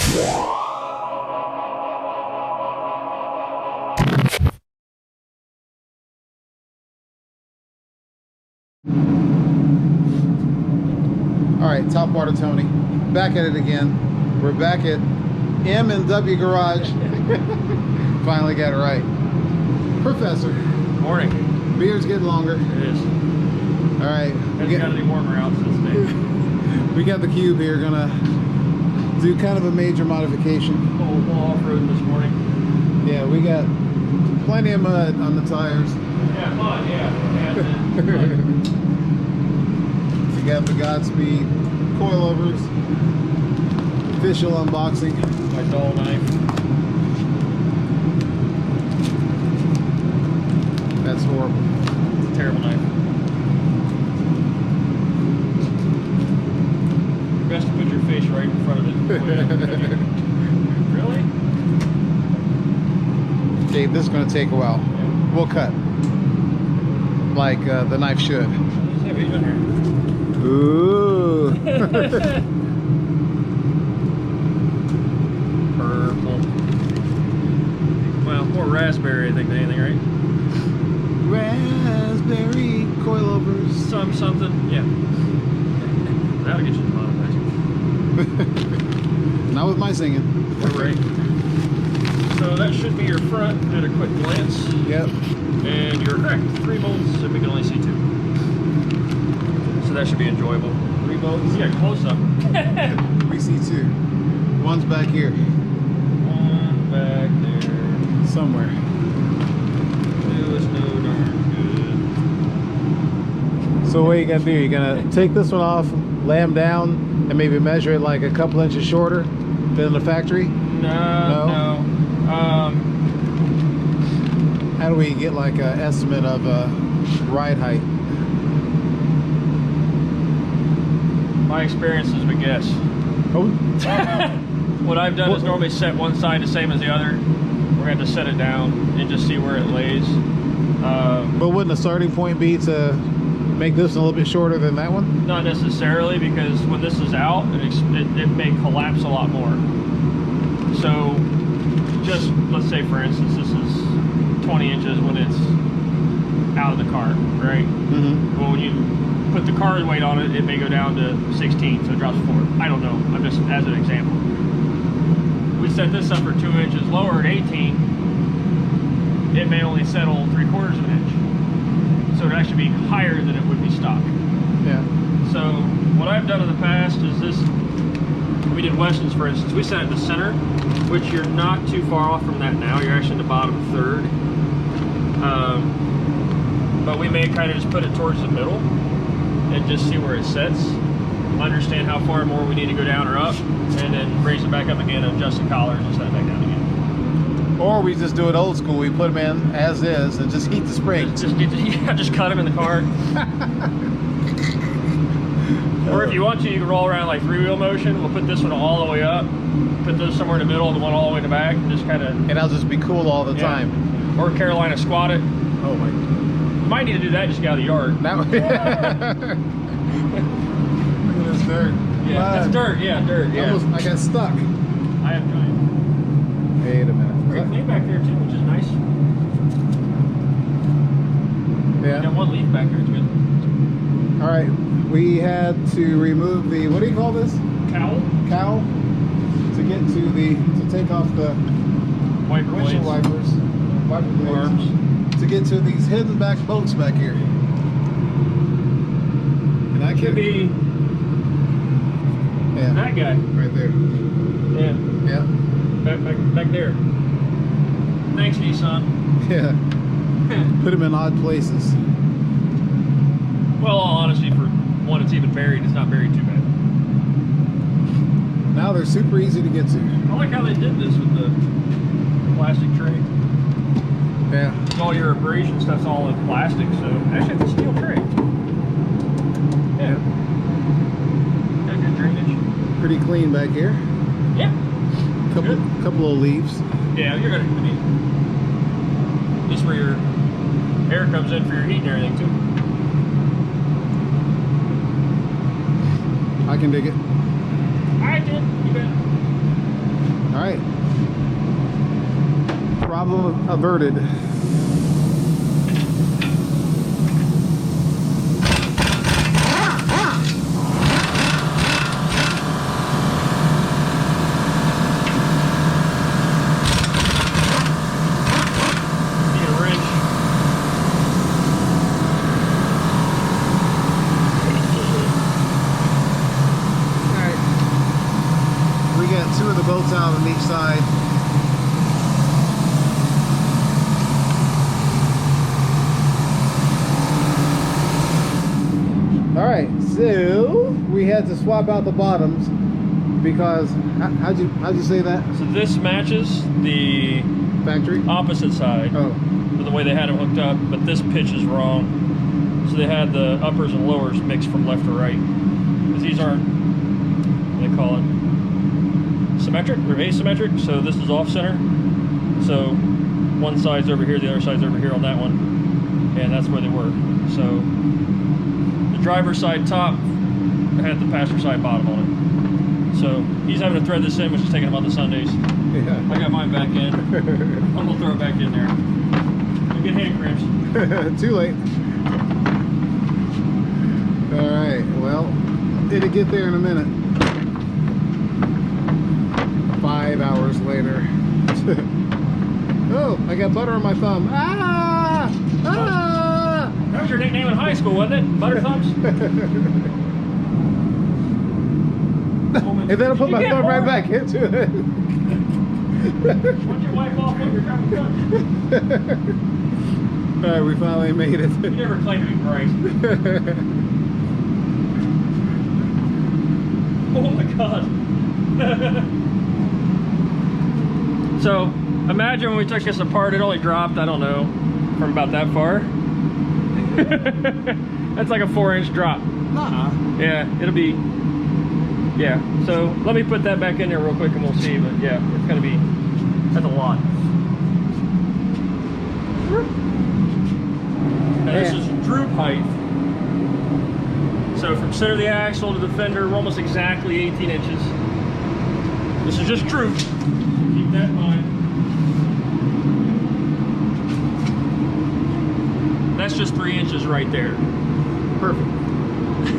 Alright, Topwater Tony. Back at it again. We're back at M&W Garage. Finally got it right. Professor. Morning. Beard's getting longer. It is. Alright. It's got to be warmer out this day. We got the Cube here, gonna do kind of a major modification. We'll off-road this morning. Yeah, we got plenty of mud on the tires. Yeah, mud, yeah. We got the Godspeed Coilovers. Official unboxing. My dull knife. That's horrible. It's a terrible knife. Best to put your face right in front of it. Really? Okay, this is going to take a while. Yeah. We'll cut. Like the knife should. It's heavy in here. Ooh. Purple. Well, more raspberry, I think, than anything, right? Raspberry coilovers. Something, yeah. That'll get you the bottom, Not with my singing. right? So that should be your front at a quick glance. Yep. And you're correct. 3 bolts, and we can only see 2. So that should be enjoyable. 3 bolts? Yeah, close up. We see 2. One's back here. One back there. Somewhere. 2 is no darn good. So what are you gonna do? You're gonna take this one off, lay them down, and maybe measure it like a couple inches shorter than the factory? No. How do we get like an estimate of ride height? My experience is a guess. Oh. What I've done is normally set one side the same as the other. We're going to have to set it down and just see where it lays. But wouldn't the starting point be to make this a little bit shorter than that one? Not necessarily, because when this is out, it may collapse a lot more. So, just let's say for instance, this is 20 inches when it's out of the car, right? Mm-hmm. Well, when you put the car's weight on it, it may go down to 16, so it drops 4. I don't know. I'm just as an example. We set this up for 2 inches lower at 18. It may only settle 3/4 of an inch, so it'd actually be higher than it would be stock. Yeah. So what I've done in the past is this. We did Weston's, for instance. We set it in the center, which you're not too far off from that now. You're actually in the bottom third. But we may kind of just put it towards the middle and just see where it sets. Understand how far more we need to go down or up, and then raise it back up again and adjust the collars and set it back down again. Or we just do it old school. We put them in as is and just heat the springs. Just cut them in the car. Or if you want to, you can roll around like 3-wheel motion. We'll put this one all the way up, put this somewhere in the middle, and the one all the way in the back, and just kind of... And I'll just be cool all the time. Or Carolina squat it. Oh my. You might need to do that, just get out of the yard. That Look at this dirt. Yeah, that's dirt, yeah, dirt, yeah. Almost, I got stuck. I have tried. Wait a minute. Pretty clean back there too, which is nice. Yeah. Got one leaf back there, it's good. Alright, we had to remove the, what do you call this? Cowl? Cowl? To get to take off the Wiper windshield blades. wipers. Wiper blades. Arms. To get to these hidden back bolts back here. And I Could be yeah, that guy. right there. Yeah. Yeah. Back there. Thanks, Nissan. Yeah. Put them in odd places. Well, all honesty, for one it's even buried, it's not buried too bad. Now they're super easy to get to. I like how they did this with the plastic tray. Yeah. All your abrasion stuff's all in plastic, so actually it's a steel tray. Yeah. Got good drainage. Pretty clean back here. Yeah. Couple of leaves. Yeah, you're gonna, I mean, this is where your air comes in for your heat and everything too. I can dig it. I did, you bet. Problem averted. Two of the bolts out on each side. Alright, so we had to swap out the bottoms because how'd you say that? So this matches the factory opposite side. Oh. With the way they had them hooked up, but this pitch is wrong. So they had the uppers and lowers mixed from left to right. Because these aren't, what do they call it? Symmetric or asymmetric, so this is off center. So one side's over here, the other side's over here on that one, and that's where they were. So the driver's side top had the passenger side bottom on it. So he's having to thread this in, which is taking him out the Sundays. Yeah. I got mine back in. I'm gonna throw it back in there. You get hand cramps. Too late. All right. Well, it'll get there in a minute. 5 hours later. Oh, I got butter on my thumb. Ah! Ah! That was your nickname in high school, wasn't it? Butter thumbs? And then I'll put my thumb right back into it. Why'd you wipe off what you're trying to touch? Alright, we finally made it. You never claimed to be bright. Oh my god. So, imagine when we took this apart, it only dropped, I don't know, from about that far. That's like a 4-inch drop. Yeah, it'll be, yeah. So, let me put that back in there real quick and we'll see, but yeah, it's gonna be, that's a lot. And this is droop height. So, from center of the axle to the fender, we're almost exactly 18 inches. This is just droop. Keep that in mind. That's just 3 inches right there. Perfect.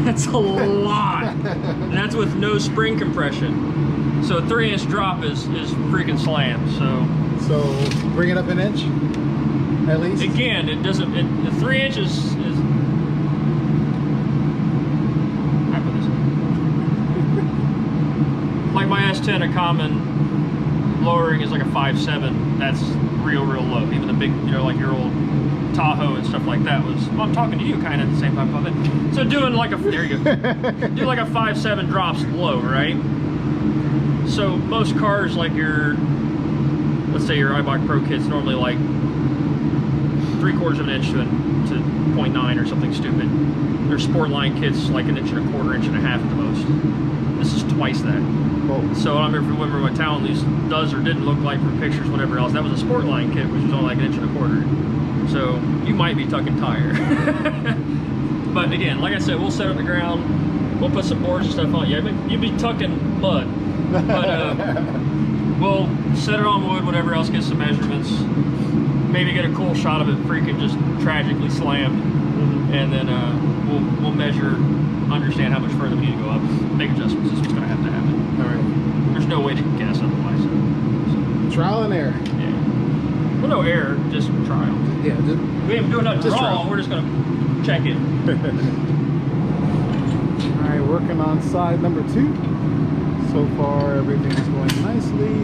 That's a lot. And that's with no spring compression. So a 3-inch drop is freaking slam. So bring it up an inch at least. Again, it doesn't. The 3 inches is. How about this? Like my S10, a common lowering is like a 5.7. That's real low. Even the big, you know, like your old Tahoe and stuff like that was. Well, I'm talking to you kind of at the same time. So doing like a, there you go. Do like a 5.7 drops low, right? So most cars, like your, let's say your iBox Pro kit's normally like 3/4 of an inch to 0.9 or something stupid. Their Sportline kit's like 1 1/4 inch, 1.5 at the most. This is twice that. Oh. So I don't remember what Talon Lease does or didn't look like for pictures, whatever else. That was a Sportline kit, which was only like 1 1/4 inch. So you might be tucking tire. But again, like I said, we'll set it on the ground. We'll put some boards and stuff on. Yeah, you'd be tucking mud. But we'll set it on wood, whatever else, get some measurements. Maybe get a cool shot of it freaking just tragically slammed. And then we'll measure, understand how much further we need to go up. Make adjustments. This is what's going to happen. All right. There's no way to guess otherwise. So. Trial and error. Yeah. Well, no error, just trial. Yeah. We ain't doing nothing wrong. We're just going to check it. All right, working on side number 2. So far, everything is going nicely.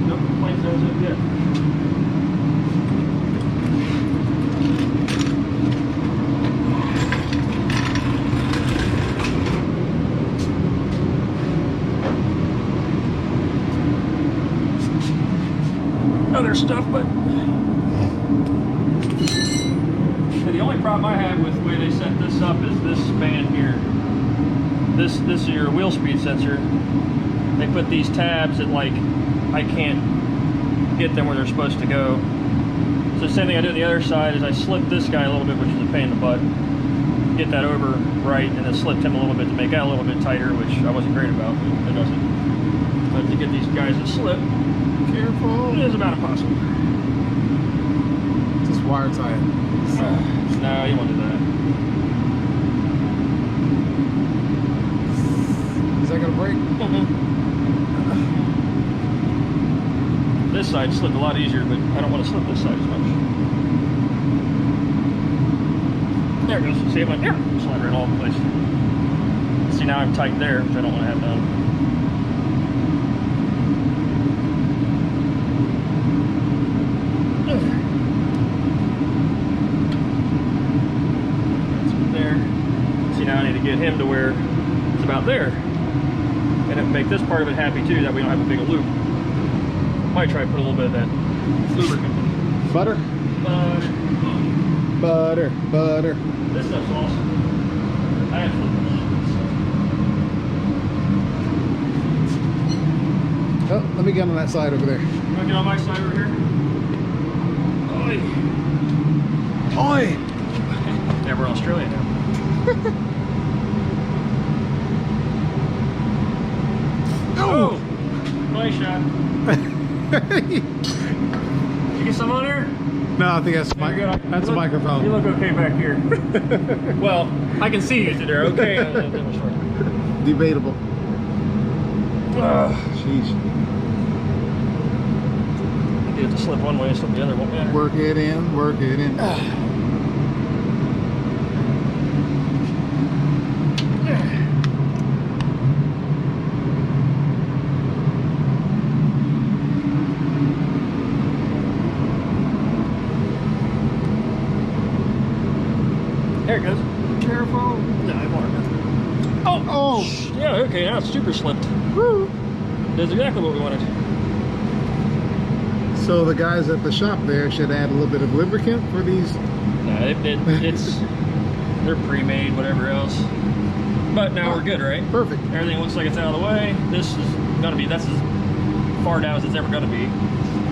No complaints as of yet. Other stuff, but the only problem I have with the way they set this up is this band here. This is your wheel speed sensor. They put these tabs that, like, I can't get them where they're supposed to go. So the same thing I do on the other side is I slip this guy a little bit, which is a pain in the butt. Get that over right, and then slipped him a little bit to make that a little bit tighter, which I wasn't great about, but it doesn't. But to get these guys to slip, Careful. it is about impossible. Just wire tie it. No, you won't do that. Is that gonna break? This side slipped a lot easier, but I don't want to slip this side as much. There it goes. See, it went there. Slide right all over the place. See, now I'm tight there, which I don't want to have done. That's there. See, now I need to get him to where it's about there. And it make this part of it happy too, that we don't have a big loop. Might try to put a little bit of that lubricant. Butter? Butter, butter. This stuff's awesome. I absolutely love Oh, let me get on that side over there. it. You want to get on my side over here? Oi! Oi! Yeah, we're in Australia now. Oh! Nice shot. Did you get some on there? No, I think that's that's a microphone. You look okay back here. Well, I can see you there. Okay. Debatable. Sheesh. You have to slip one way and slip the other, won't you? Work it in, work it in. There it goes. Careful. No, I won't. Oh! Yeah, okay, now it's super slipped. Woo. That's exactly what we wanted. So the guys at the shop there should add a little bit of lubricant for these. No, it's they're pre-made, whatever else. But now we're good, right? Perfect. Everything looks like it's out of the way. This is gonna be, that's as far down as it's ever gonna be.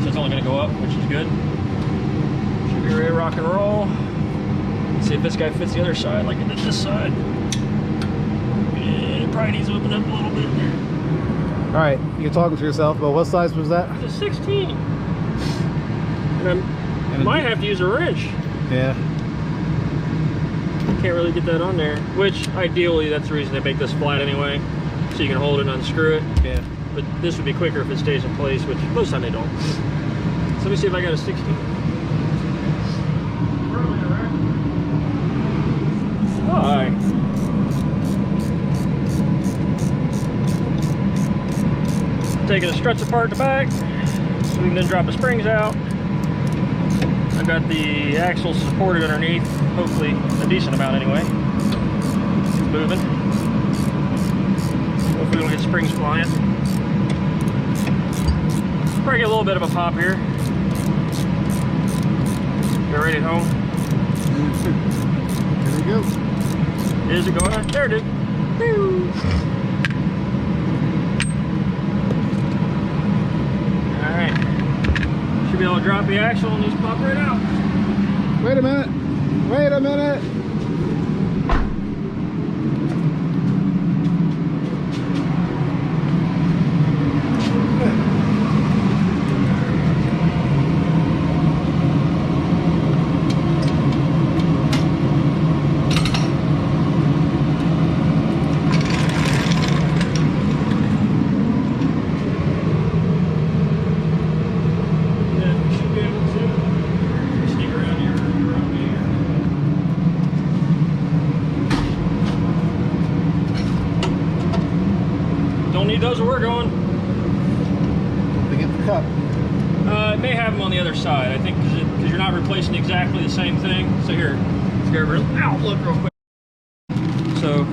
So it's only gonna go up, which is good. Should be ready to rock and roll. Let's see if this guy fits the other side like it did this side. Yeah, it probably needs to open up a little bit. All right, you're talking to yourself, but what size was that? It's a 16. And I might have to use a wrench. Yeah. Can't really get that on there. Which, ideally, that's the reason they make this flat anyway. So you can hold it and unscrew it. Yeah. But this would be quicker if it stays in place, which most of the time they don't. So let me see if I got a 16. Alright. Taking the struts apart in the back, so we can then drop the springs out. I've got the axles supported underneath, hopefully a decent amount anyway. It's moving. Hopefully we'll get springs flying. Probably get a little bit of a pop here. Get ready at home. There we go. Is it going? There it is. Woo. Alright. Should be able to drop the axle and just pop right out. Wait a minute. Wait a minute. Those where we're going. They get the cup. It may have them on the other side, I think, because you're not replacing exactly the same thing. So here, let's go over and look real quick. So,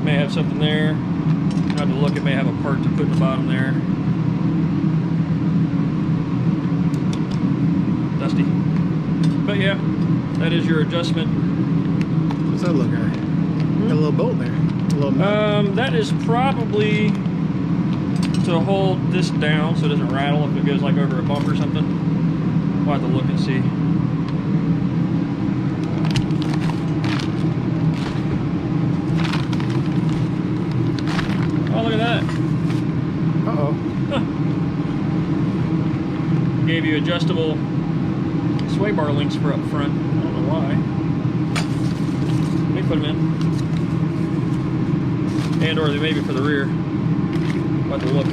may have something there. I have to look, it may have a part to put in the bottom there. Dusty. But yeah, that is your adjustment. What's that look like? Got a little bolt there. A little that is probably to hold this down so it doesn't rattle if it goes like over a bump or something. We'll have to look and see. gave you adjustable sway bar links for up front. I don't know why. They put them in. And or they maybe for the rear. About to look.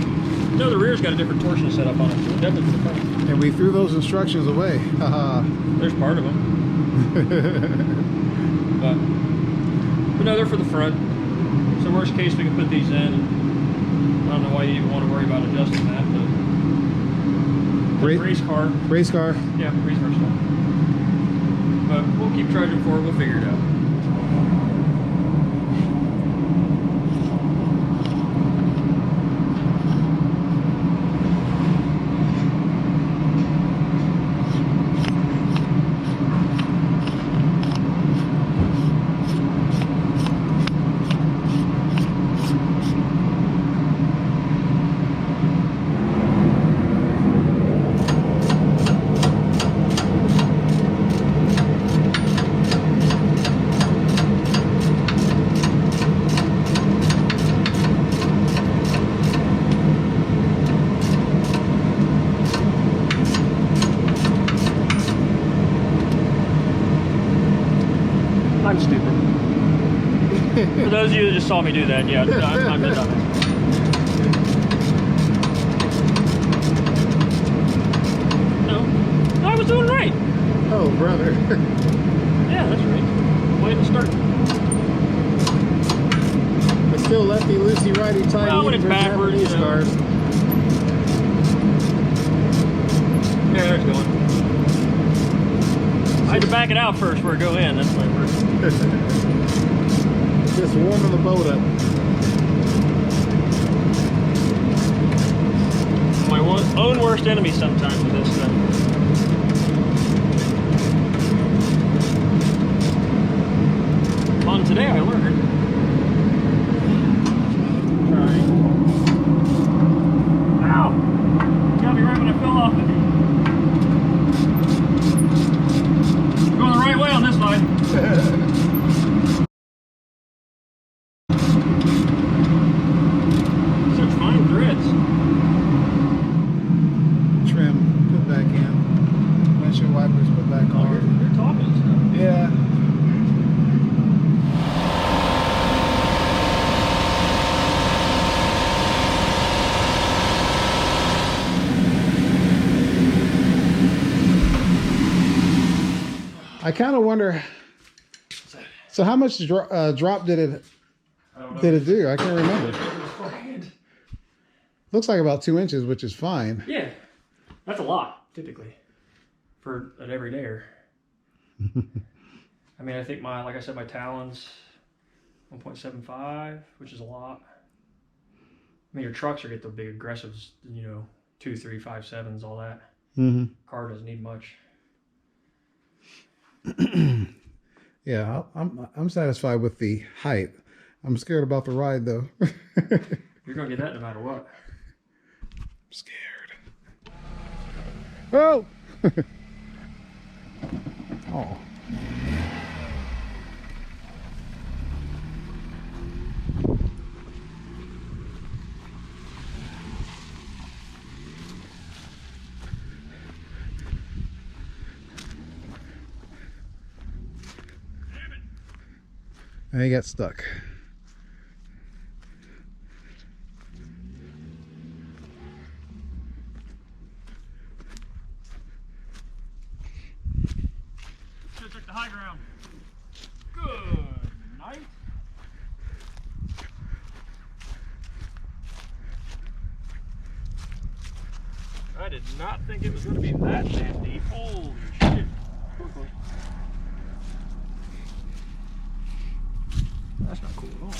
No, the rear's got a different torsion setup on it. So definitely for the front. And we threw those instructions away. There's part of them. but no, they're for the front. So worst case, we can put these in. I don't know why you even want to worry about adjusting that, but race car. Race car. Yeah, race car stuff. But we'll keep charging for it. We'll figure it out. I'm stupid. For those of you that just saw me do that, yeah, I'm the dumbass. No, I was doing right. Oh, brother. Yeah, that's right. Way to start. But still lefty, loosey, righty, tighty. Well, when it's backwards, these cars. Yeah, there it's going. I had to back it out first before I go in. That's my worst. Just warming the boat up. My own worst enemy sometimes with this stuff. On today I learned. Ow! Got me right when I fell off it. Going the right way on this line. Such fine threads. Trim put back in. Windshield wipers put back on. You're talking stuff. Yeah. I kind of wonder. So how much drop did it do? I can't remember. Looks like about 2 inches, which is fine. Yeah, that's a lot typically for an everydayer. I mean, I think like I said, my talons 1.75, which is a lot. I mean, your trucks are get the big aggressives, 2, 3, 5, 7s, all that. Mm-hmm. Car doesn't need much. Yeah, I'm satisfied with the height. I'm scared about the ride though. You're gonna get that no matter what. I'm scared. Oh. Oh. And he got stuck. Should've took the high ground. Good night. I did not think it was going to be that damn deep. Holy shit. That's not cool at all.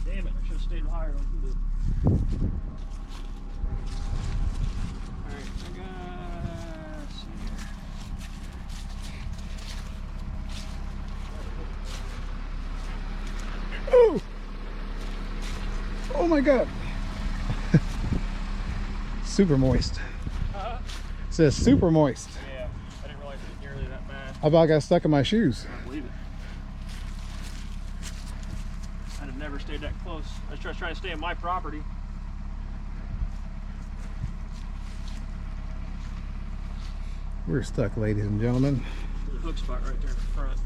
Damn it, I should have stayed higher on the Alright, I got see here. Oh! Oh my God! Super moist. It says super moist. Yeah, I didn't realize it was nearly that bad. I about got stuck in my shoes. I believe it. I'd have never stayed that close. I was trying to stay on my property. We're stuck, ladies and gentlemen. There's a hook spot right there in the front.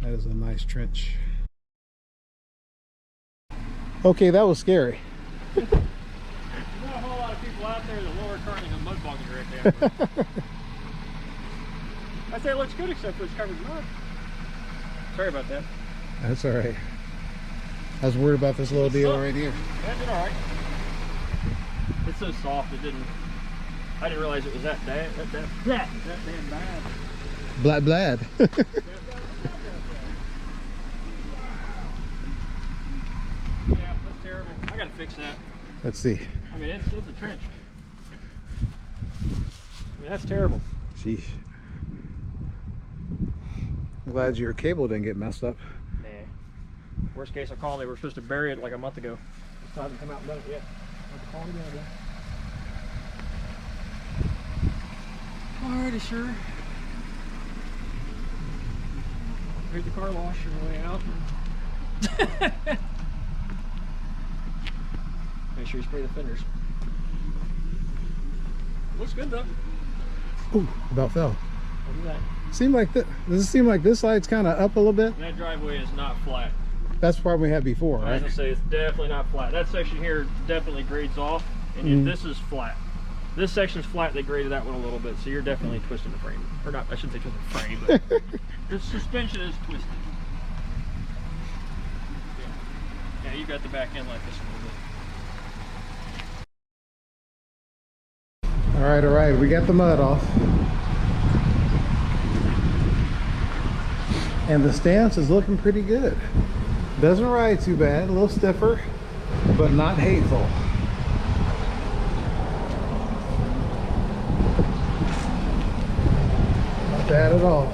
That is a nice trench. Okay, that was scary. There's not a whole lot of people out there that lower currently a mud bog directly. I say it looks good except for it's covered in mud. Sorry about that. That's all right. I was worried about this little deal right here. That did all right. It's so soft it didn't. I didn't realize it was that damn bad. Blad. Yeah, that's terrible. I gotta fix that. Let's see. I mean, it's a trench. I mean, that's terrible. Sheesh. I'm glad your cable didn't get messed up. Nah. Worst case, I call. They were supposed to bury it like a month ago. Still haven't come out and done it yet. I'll have to call them again. Alrighty, sure. Here's the car wash on the way out. Make sure you spray the fenders. Looks good though. Ooh, about fell. Look at that. Seem like does it seem like this side's kind of up a little bit? That driveway is not flat. That's the problem we had before, I was right? gonna say it's definitely not flat. That section here definitely grades off, and this is flat. This section's flat. They graded that one a little bit, so you're definitely twisting the frame, or not? I shouldn't say twisting the frame, but the suspension is twisted. Yeah, you got the back end like this a little bit. All right, we got the mud off. And the stance is looking pretty good. Doesn't ride too bad, a little stiffer, but not hateful. Not bad at all.